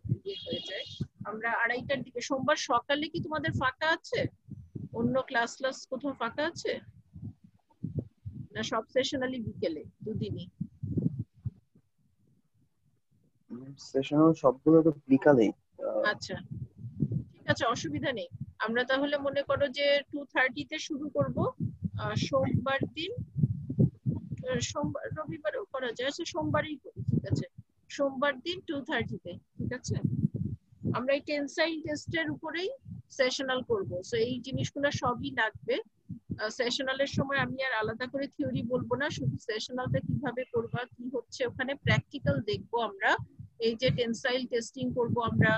Speaker 1: হয়ে যায়, আমরা 2:30টার দিকে। সোমবার সকালে কি তোমাদের ফাঁকা আছে? অন্য ক্লাস কোথাও ফাঁকা আছে না? সব সেশনালি বিকেলে, দুদিনই?
Speaker 6: সেশনাল সবগুলো তো বিকালে।
Speaker 1: আচ্ছা ঠিক আছে, অসুবিধা নেই। আমরা তাহলে মনে করো যে 2:30 শুরু করব সোমবার দিন। সোমবার রবিবারেও করা যায়, আচ্ছা সোমবারই করি, ঠিক আছে। সোমবার দিন 2:30 ঠিক আছে। আমরা এই টেনসাইল টেস্টের উপরেই সেশনাল করব, সো এই জিনিসগুলো সবই লাগবে। সেশনালের সময় আমি আর আলাদা করে থিওরি বলবো না, শুধু সেশনালটা কিভাবে করবা, কি হচ্ছে ওখানে প্র্যাকটিক্যাল দেখবো আমরা। এই যে টেনসাইল টেস্টিং করব আমরা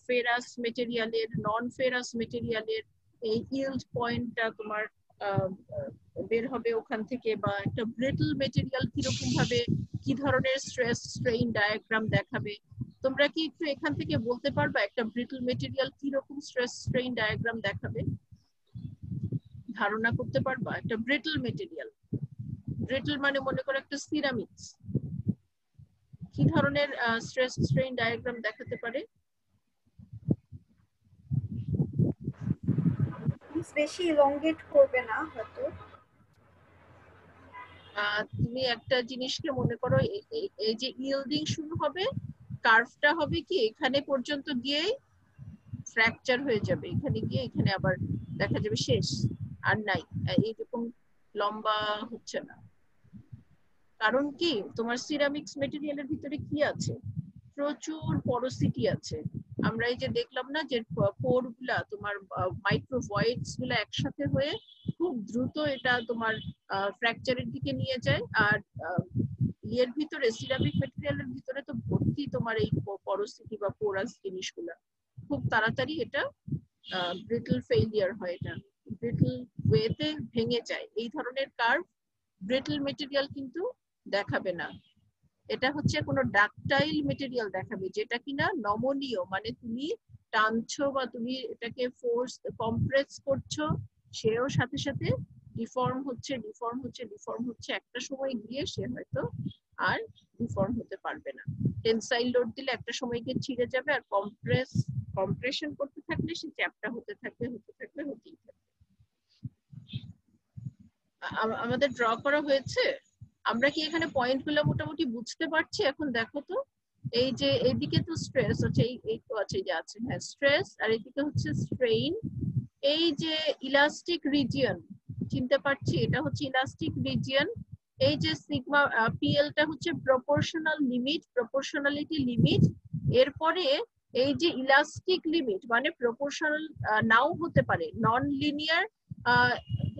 Speaker 1: ফেরাস মেটেরিয়ালের, নন ফেরাস মেটেরিয়ালের, এই ইল্ড পয়েন্টটা তোমার বের হবে ওখান থেকে, বা একটা ব্রিটল মেটেরিয়াল কিরকম ভাবে, কি ধরনের স্ট্রেস স্ট্রেইন ডায়াগ্রাম দেখাবে। তোমরা কি একটু এখান থেকে বলতে পারবা একটা ব্রিটল মেটেরিয়াল কিরকম স্ট্রেস স্ট্রেইন ডায়াগ্রাম দেখাবে? ধারণা করতে পারবা একটা ব্রিটল মেটেরিয়াল? ব্রিটল মানে মনে করো একটা সিরামিক্স, কি ধরনের স্ট্রেস স্ট্রেইন ডায়াগ্রাম দেখাতে পারে?
Speaker 7: বেশি ইলংগেট করবে না হয়তো।
Speaker 1: তুমি একটা জিনিসকে মনে করো, এই যে ইল্ডিং শুরু হবে, কার্ভটা হবে কি এখানে পর্যন্ত গিয়ে ফ্র্যাকচার হয়ে যাবে, এখানে গিয়ে এখানে আবার দেখা যাবে শেষ, আর নাই, এইরকম লম্বা হচ্ছে না। কারণ কি তোমার সিরামিক্স মেটেরিয়ালের ভিতরে কি আছে? প্রচুর পরোসিটি আছে। আমরা এই যে দেখলাম না যে পোর গুলা তোমার মাইক্রো ভয়েডস গুলা একসাথে হয়ে খুব দ্রুত এটা তোমার ফ্র্যাকচারের দিকে নিয়ে যায়। আর এর ভিতরে সিরামিক মেটেরিয়ালের ভিতরে তো ভর্তি তোমার এই পরোসিটি বা পোরাস জিনিসগুলা, খুব তাড়াতাড়ি এটা ব্রিটল ফেইলিয়ার হয়, এটা ব্রিটল ওয়েতে ভেঙে যায়। এই ধরনের কার্ভ ব্রিটল মেটেরিয়াল কিন্তু দেখাবে না, এটা হচ্ছে কোনো ডাকটাইল মেটেরিয়াল দেখাবে, যেটা কিনা নমনীয়, মানে তুমি টানছো বা তুমি এটাকে ফোর্স কম্প্রেস করছো, সেও সাথে সাথে ডিফর্ম হচ্ছে, একটা সময় গিয়ে সে হয়তো আর ডিফর্ম হতে পারবে না। টেনসাইল লোড দিলে একটা সময় গিয়ে ছিঁড়ে যাবে, আর কম্প্রেশন করতে থাকলে সে চ্যাপটা হতেই থাকবে। আমাদের ড্র করা হয়েছে, আমরা কি এখানে পয়েন্ট গুলো মোটামুটি বুঝতে পারছি? এখন দেখো তো, এই যে এইদিকে তো স্ট্রেস আছে, এই তো আছে, যে আছে, হ্যাঁ স্ট্রেস, আর এদিকে হচ্ছে স্ট্রেইন। এই যে ইলাস্টিক রিজিয়ন চিনতে পারছি, এটা হচ্ছে ইলাস্টিক রিজিয়ন। এই যে সিগমা পিএলটা হচ্ছে প্রপোর্শনাল লিমিট, প্রপোর্শনালিটি লিমিট। এরপরে এই যে ইলাস্টিক লিমিট মানে প্রপোর্শনাল নাও হতে পারে, নন লিনিয়ার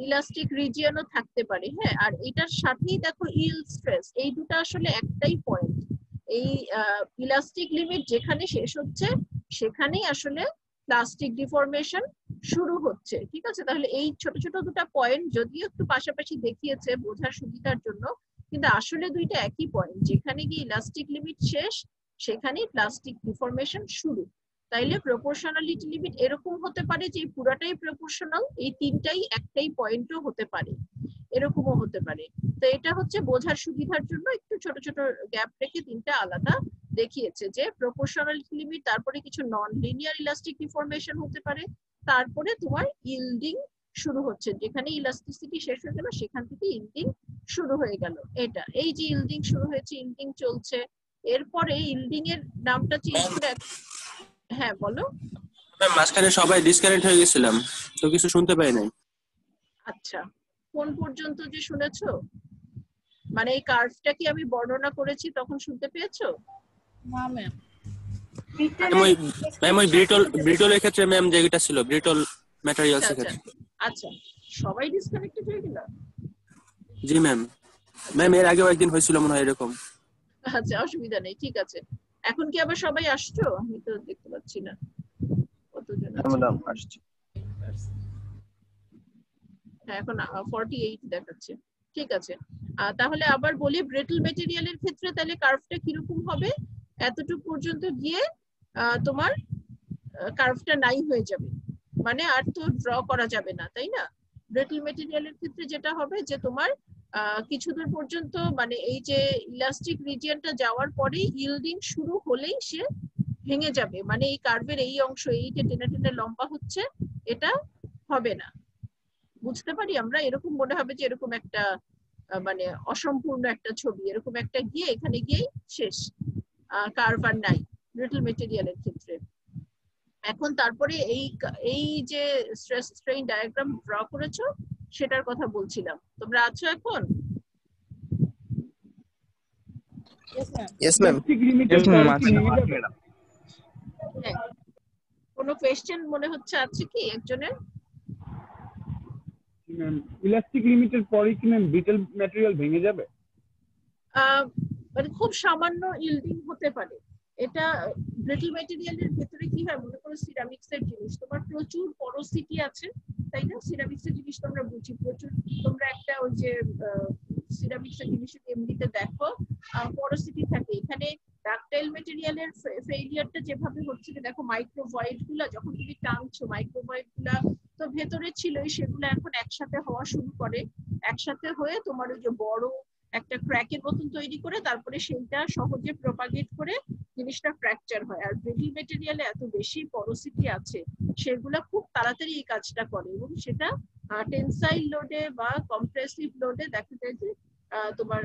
Speaker 1: ইলাস্টিক রিজিয়নও থাকতে পারে, হ্যাঁ। আর এটার সাথেই দেখো ইল্ড স্ট্রেস, এই দুটো আসলে একটাই পয়েন্ট। এই ইলাস্টিক লিমিট যেখানে শেষ হচ্ছে সেখানেই আসলে প্লাস্টিক ডিফর্মেশন শুরু হচ্ছে, ঠিক আছে। তাহলে এই ছোট ছোট দুটো পয়েন্ট যদিও একটু পাশাপাশি দেখিয়েছে বোঝার সুবিধার জন্য, কিন্তু আসলে দুইটা একই পয়েন্ট, যেখানে গিয়ে ইলাস্টিক লিমিট শেষ সেখানেই প্লাস্টিক ডিফর্মেশন শুরু। তাইলে প্রপোর্শনালিটি লিমিট এরকম হতে পারে যে পুরাটাই প্রপোর্শনাল, এই তিনটাই একটাই পয়েন্টও হতে পারে, এরকমও হতে পারে। তো এটা হচ্ছে বোঝার সুবিধার জন্য একটু ছোট ছোট গ্যাপ রেখে তিনটা আলাদা দেখিয়েছে, যে প্রপোর্শনালিটি লিমিট, তারপরে কিছু নন লিনিয়ার ইলাস্টিক ডিফর্মেশন হতে পারে, তারপরে তোমার ইল্ডিং শুরু হচ্ছে, যেখানে ইলাস্টিসিটি শেষ হয়ে গেল সেখান থেকে ইল্ডিং শুরু হয়ে গেল। এটা এই যে ইল্ডিং শুরু হয়েছে, ইল্ডিং চলছে, এরপরে ইল্ডিং এর নামটা চেঞ্জ করে, হ্যাঁ বলো।
Speaker 8: মাঝখানে সবাই ডিসকানেক্ট হয়ে গেছিলাম, তো কিছু শুনতে পাই নাই।
Speaker 1: আচ্ছা, কোন পর্যন্ত যে শুনেছো? মানে এই কার্ভটা কি আমি বর্ণনা করেছি তখন শুনতে পেয়েছো?
Speaker 7: না ম্যাম,
Speaker 8: ম্যাম ওই ব্রিটল এর ক্ষেত্রে ম্যাম যেটা ছিল ব্রিটল ম্যাটেরিয়ালস এর ক্ষেত্রে।
Speaker 1: আচ্ছা, সবাই ডিসকানেক্টেড হয়ে গেল?
Speaker 8: জি ম্যাম, এর আগেও একদিন হয়েছিল মনে হয় এরকম।
Speaker 1: আচ্ছা, অসুবিধা নেই, ঠিক আছে। এখন কি আবার সবাই আসছো? আমি তো দেখতে পাচ্ছি না কতজন আছে।
Speaker 6: ম্যাডাম আসছে,
Speaker 1: হ্যাঁ এখন 48 দেখাচ্ছে, ঠিক আছে। তাহলে আবার বলি, ব্রিটল মেটেরিয়ালের ক্ষেত্রে তাহলে কার্ভটা কিরকম হবে? এতটুকু পর্যন্ত গিয়ে তোমার কার্ভটা নাই হয়ে যাবে, মানে আর তো ড্র করা যাবে না, তাই না? ব্রিটল মেটেরিয়ালের ক্ষেত্রে যেটা হবে যে তোমার কিছু দূর পর্যন্ত মানে এই যে ইলাস্টিক রিজিয়নটা যাওয়ার পরেই ইল্ডিং শুরু হলেই সে ভেঙে যাবে, মানে এই কার্ভের এই অংশ এই যে টেনে টেনে লম্বা হচ্ছে এটা হবে না। বুঝতে পারি আমরা, এরকম মনে হবে যে এরকম একটা মানে অসম্পূর্ণ একটা ছবি, এরকম একটা গিয়ে এখানে গিয়েই শেষ, কার্ভ আর নাই ব্রিটল মেটেরিয়ালের ক্ষেত্রে। এখন তারপরে এই যে স্ট্রেস স্ট্রেইন ডায়াগ্রাম ড্র করেছো সেটার কথা বলছিলাম, তোমরা আছো এখন?
Speaker 8: Yes, ma'am.
Speaker 1: কোনো কোয়েশ্চেন মনে হচ্ছে আছে কি একজনের?
Speaker 9: ইলাস্টিক লিমিটের পরে কি ম্যাম ব্রিটল ম্যাটেরিয়াল ভেঙে যাবে?
Speaker 1: মানে খুব সামান্য ইল্ডিং হতে পারে। এটা ব্রিটল ম্যাটেরিয়ালের ভেতরে কি হয়, মনে করো সিরামিক্স এর জিনিস, তোমার প্রচুর পরোসিটি আছে, তাই না? সিরামিক্স এর জিনিস তোমরা বুঝি প্রচুর, তোমরা একটা ওই যে সিরামিক্স এর জিনিস এমনিতে দেখো পরোসিটি থাকে। এখানে ডাকটাইল ম্যাটেরিয়ালের ফেইলিয়ারটা যেভাবে হচ্ছে, দেখো মাইক্রোভয়েড গুলা যখন তুমি টানছো, মাইক্রোভয়েড গুলা তো ভেতরে ছিলই, সেগুলো এখন একসাথে হওয়া শুরু করে, একসাথে হয়ে তোমার ওই যে বড় একটা ক্র্যাকের মতন তৈরি করে তারপরে সেইটা সহজে প্রপাগেট করে জিনিসটা ফ্র্যাকচার হয়। আর ব্রিটল মেটেরিয়ালে এত বেশি পরোসিটি আছে, সেগুলা খুব তাড়াতাড়ি এই কাজটা করে, এবং সেটা টেনসাইল লোডে বা কম্প্রেসিভ লোডে দেখা যায় যে তোমার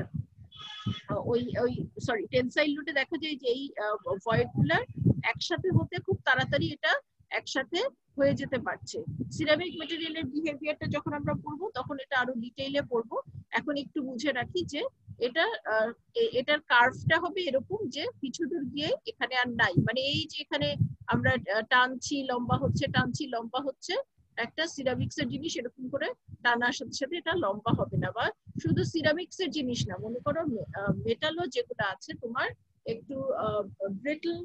Speaker 1: টেনসাইল লোডে দেখা যায় যে এই ভয়েড গুলা একসাথে হতে খুব তাড়াতাড়ি এটা একসাথে হয়ে যেতে পারছে। সিরামিক মেটেরিয়ালের বিহেভিয়ারটা যখন আমরা পড়বো তখন এটা আরো ডিটেইলে পড়বো। এখন একটু বুঝে রাখি যে এটার কার্ভটা হবে এরকম যে কিছু দূর গিয়ে এখানে আর নাই, মানে এই যে এখানে আমরা টানছি লম্বা হচ্ছে, টানছি লম্বা হচ্ছে, একটা সিরামিক্স এর জিনিস এরকম করে টানার সাথে সাথে এটা লম্বা হবে না। বা শুধু সিরামিক্স এর জিনিস না, মনে করো মেটালও যেগুলো আছে তোমার একটু ব্রিটল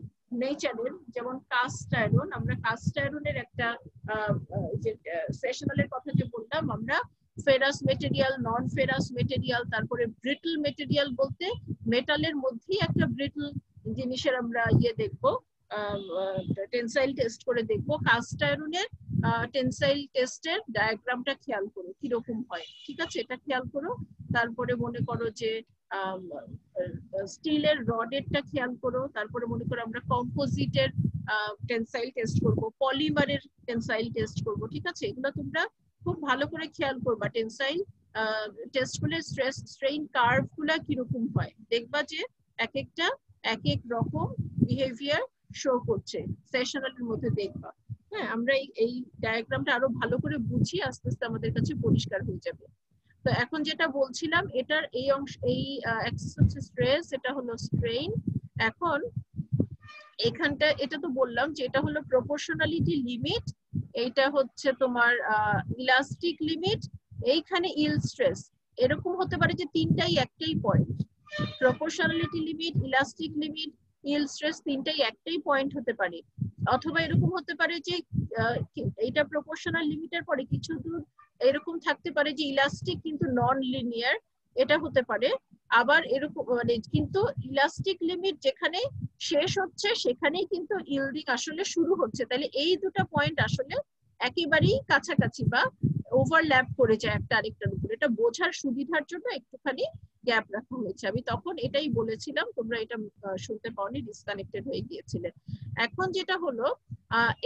Speaker 1: নেচারের, যেমন কাস্ট আয়রন, আমরা কাস্ট আয়রনের একটা যে সেশনালের কথা যে বললাম আমরা, ফেরাস মেটেরিয়াল, নন ফেরাস মেটেরিয়াল, তারপরে ব্রিটল মেটেরিয়াল বলতে মেটালের মধ্যেই একটা ব্রিটল জিনিসের আমরা দেখবো, টেনসাইল টেস্ট করে দেখবো। কাস্ট আয়রনের টেনসাইল টেস্টের ডায়াগ্রামটা খেয়াল করো কিরকম হয়, ঠিক আছে, এটা খেয়াল করো। তারপরে মনে করো যে স্টিলের রডেরটা খেয়াল করো, তারপরে মনে করো আমরা কম্পোজিটের টেনসাইল টেস্ট করব, পলিমারের টেনসাইল টেস্ট করব, ঠিক আছে, এগুলো তোমরা খুব ভালো করে খেয়াল করবা। টেনসাইল টেস্ট করলে স্ট্রেস স্ট্রেইন কার্ভ গুলা কিরকম হয় দেখবা যে এক একটা এক এক রকম বিহেভিয়ার শো করছে, সেশনালের মধ্যে দেখবা। হ্যাঁ, আমরা এই ডায়াগ্রামটা আরো ভালো করে বুঝি, আস্তে আস্তে আমাদের কাছে পরিষ্কার হয়ে যাবে। তো এখন যেটা বলছিলাম, এটার এই অংশ, এই অ্যাক্সিস হচ্ছে স্ট্রেস, এটা হলো স্ট্রেইন। এখন এখানটা এটা তো বললাম যে এটা হলো প্রপোর্শনালিটি লিমিট, এইটা হচ্ছে তোমার ইলাস্টিক লিমিট, এইখানে ইল্ড স্ট্রেস। এরকম হতে পারে যে তিনটাই একটাই point, proportionality limit, elastic limit, yield stress তিনটাই একটাই পয়েন্ট হতে পারে। অথবা এরকম হতে পারে যে এইটা প্রপোর্শনাল লিমিটের পরে কিছু দূর এরকম থাকতে পারে যে ইলাস্টিক কিন্তু নন লিনিয়ার, এটা হতে পারে। আবার এরকম মানে কিন্তু ইলাস্টিক লিমিট যেখানে শেষ হচ্ছে সেখানেই কিন্তু ইল্ডিং আসলে শুরু হচ্ছে, তাহলে এই দুটো পয়েন্ট আসলে একেবারেই কাছাকাছি বা ওভারল্যাপ করে যায় একটা আরেকটার উপর। এটা বোঝার সুবিধার জন্য একটুখানি গ্যাপ রাখা হয়েছে, আমি তখন এটাই বলেছিলাম, তোমরা এটা শুনতে পাওনি, ডিসকানেক্টেড হয়ে গিয়েছিলেন। এখন যেটা হলো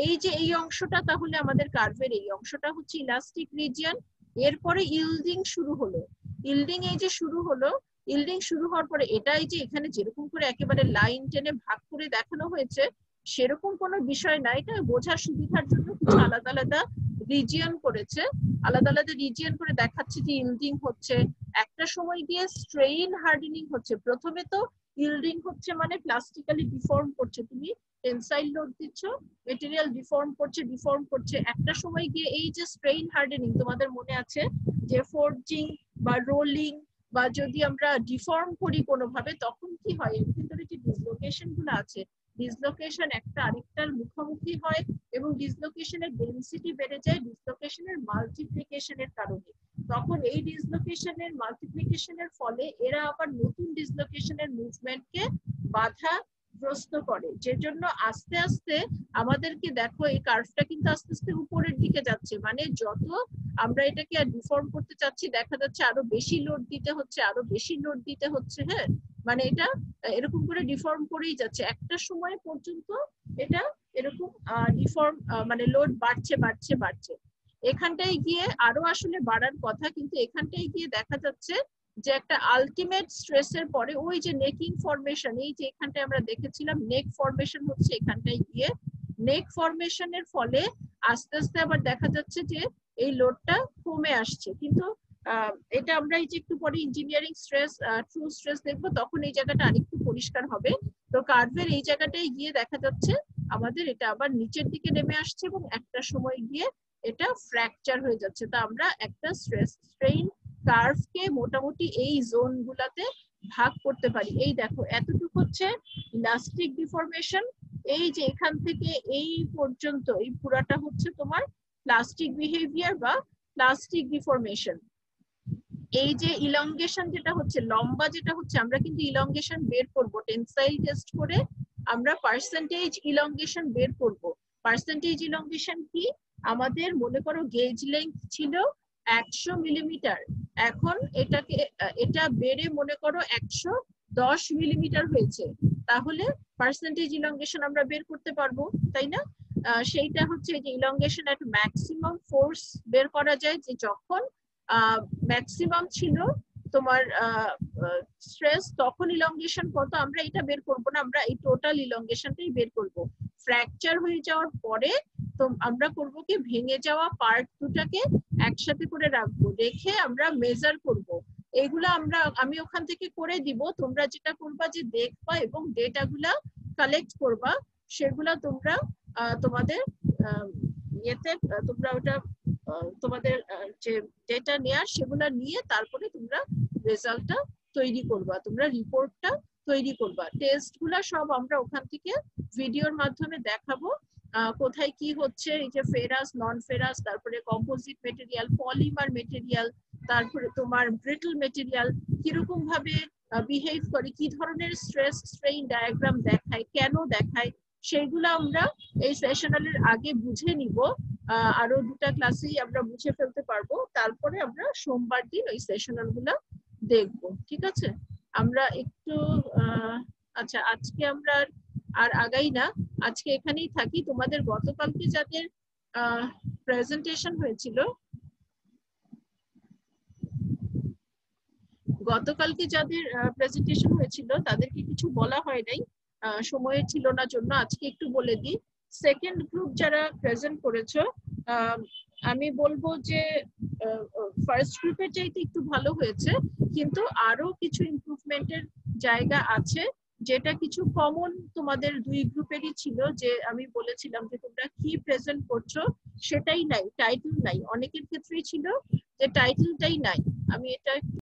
Speaker 1: এই যে এই অংশটা, তাহলে আমাদের কার্ভের এই অংশটা হচ্ছে ইলাস্টিক রিজিয়ন, এরপরে ইল্ডিং শুরু হলো। ইল্ডিং এই যে শুরু হলো, ইল্ডিং শুরু হওয়ার পরে এটাই যে এখানে যেরকম করে একেবারে লাইন টেনে ভাগ করে দেখানো হয়েছে সেরকম কোনো বিষয় না, এটা বোঝার সুবিধার জন্য কিছু আলাদা আলাদা রিজিয়ন করেছে, আলাদা আলাদা রিজিয়ন করে দেখাচ্ছে যে ইল্ডিং হচ্ছে, একটা সময় গিয়ে স্ট্রেইন হার্ডেনিং হচ্ছে। প্রথমে তো ইল্ডিং হচ্ছে মানে প্লাস্টিক্যালি ডিফর্ম করছে, তুমি টেনসাইল লোড দিচ্ছ, মেটেরিয়াল ডিফর্ম করছে, একটা সময় গিয়ে এই যে স্ট্রেইন হার্ডেনিং, তোমাদের মনে আছে যে ফোর্জিং বা রোলিং বা যদি আমরা ডিফর্ম করি কোনোভাবে তখন কি হয়, এর ভিতরে যে ডিসলোকেশন গুলো আছে, ডিসলোকেশন একটা আরেকটার মুখোমুখি হয় এবং ডিসলোকেশনের ডেনসিটি বেড়ে যায় ডিসলোকেশনের মাল্টিপ্লিকেশনের কারণে। তখন এই ডিসলোকেশনের মাল্টিপ্লিকেশনের ফলে এরা আবার নতুন ডিসলোকেশনের মুভমেন্টকে বাধা প্রশ্ন করে, যে জন্য আস্তে আস্তে আমাদেরকে দেখো এই কার্ভটা কিন্তু আস্তে আস্তে উপরের দিকে যাচ্ছে, মানে যত আমরা এটাকে ডিফর্ম করতে চাচ্ছি দেখা যাচ্ছে আরো বেশি লোড দিতে হচ্ছে, আরো বেশি লোড দিতে হচ্ছে। হ্যাঁ, মানে এটা এরকম করে ডিফর্ম করেই যাচ্ছে, একটা সময় পর্যন্ত এটা এরকম ডিফর্ম মানে লোড বাড়ছে বাড়ছে বাড়ছে। এখানটায় গিয়ে আরো আসলে বাড়ার কথা, কিন্তু এখানটায় গিয়ে দেখা যাচ্ছে যে একটা আলটিমেট স্ট্রেসের পরে ওই যে নেকিং ফরমেশন, এই যে এখানটায় আমরা দেখেছিলাম নেক ফরমেশন হচ্ছে, এখানটায় গিয়ে নেক ফরমেশনের ফলে আস্তে আস্তে আবার দেখা যাচ্ছে যে এই লোডটা কমে আসছে। কিন্তু এটা আমরা এই যে একটু পরে ইঞ্জিনিয়ারিং স্ট্রেস ট্রু স্ট্রেস দেখবো, তখন এই জায়গাটা আরেকটু পরিষ্কার হবে। তো কার্ভের এই জায়গাটায় গিয়ে দেখা যাচ্ছে আমাদের এটা আবার নিচের দিকে নেমে আসছে এবং একটা সময় গিয়ে এটা ফ্র্যাকচার হয়ে যাচ্ছে। তো আমরা একটা স্ট্রেস স্ট্রেইন কার্ভকে মোটামুটি এই জোন গুলাতে ভাগ করতে পারি। এই দেখো এতটুকু হচ্ছে ইলাস্টিক ডিফরমেশন, এই যে এখান থেকে এই পর্যন্ত এই পুরাটা হচ্ছে তোমার প্লাস্টিক বিহেভিয়ার বা প্লাস্টিক ডিফরমেশন। এই যে ইলংগেশন যেটা হচ্ছে, লম্বা যেটা হচ্ছে, আমরা কিন্তু ইলংগেশন বের করব টেনসাইল টেস্ট করে, আমরা পার্সেন্টেজ ইলংগেশন বের করব। পার্সেন্টেজ ইলংগেশন কি, আমাদের মনে করো গেজ লেংথ ছিল 100 মিলিমিটার, এখন এটা বেড়ে মনে করো 110 মিলিমিটার হয়েছে, তাহলে পার্সেন্টেজ ইলংগেশন আমরা বের করতে পারবো, তাই না? সেইটা হচ্ছে যে ইলংগেশন এট ম্যাক্সিমাম ফোর্স বের করা যায়, যে যখন ম্যাক্সিমাম ছিল তোমার স্ট্রেস, তখন ইলংগেশন কত আমরা এটা বের করব না, আমরা এই টোটাল ইলংগেশনটাই বের করব। ফ্র্যাকচার হয়ে যাওয়ার পরে তো আমরা করব কি, ভেঙে যাওয়া পার্ট দুটাকে একসাথে করে রাখবো, রেখে আমরা মেজার করব। এইগুলা আমি ওখান থেকে করে দিব, তোমরা যেটা করবা যে দেখবা এবং ডেটাগুলা কালেক্ট করবা, সেগুলা তোমরা তোমাদের ইয়েতে তোমরা ওটা তোমাদের যে ডেটা নেয়ার সেগুলা নিয়ে তারপরে তোমরা রেজাল্টটা তৈরি করবা, তোমরা রিপোর্টটা তৈরি করবা। টেস্ট গুলা সব আমরা ওখান থেকে ভিডিওর মাধ্যমে দেখাবো, কোথায় কি হচ্ছে, এই যে ফেরাস নন ফেরাস, তারপরে কম্পোজিট মেটেরিয়াল, পলিমার মেটেরিয়াল, তারপরে তোমার ব্রিটল মেটেরিয়াল কিরকম ভাবে বিহেভ করে, কি ধরনের স্ট্রেস স্ট্রেইন ডায়াগ্রাম দেখায়, কেন দেখায়, সেইগুলো আমরা এই সেশনালের আগে বুঝে নিব। আরো দুটা ক্লাসেই আমরা বুঝে ফেলতে পারবো, তারপরে আমরা সোমবার দিন ওই সেশনাল গুলা দেখবো। ঠিক আছে, আমরা একটু আচ্ছা আজকে আমরা আর আগাই না, আজকে এখানেই থাকি। তোমাদের গতকালকে যাদের প্রেজেন্টেশন হয়েছিল, তাদেরকে কিছু বলা হয় নাই, সময় ছিল না জন্য, আজকে একটু বলে দিই। সেকেন্ড গ্রুপ যারা প্রেজেন্ট করেছো, আমি বলবো যে ফার্স্ট গ্রুপের চাইতে একটু ভালো হয়েছে, কিন্তু আরো কিছু ইমপ্রুভমেন্টের জায়গা আছে, যেটা কিছু কমন তোমাদের দুই গ্রুপেরই ছিল। যে আমি বলেছিলাম যে তোমরা কি প্রেজেন্ট করছো সেটাই নাই, টাইটেল নাই, অনেকের ক্ষেত্রেই ছিল যে টাইটেলটাই নাই। আমি এটা একটু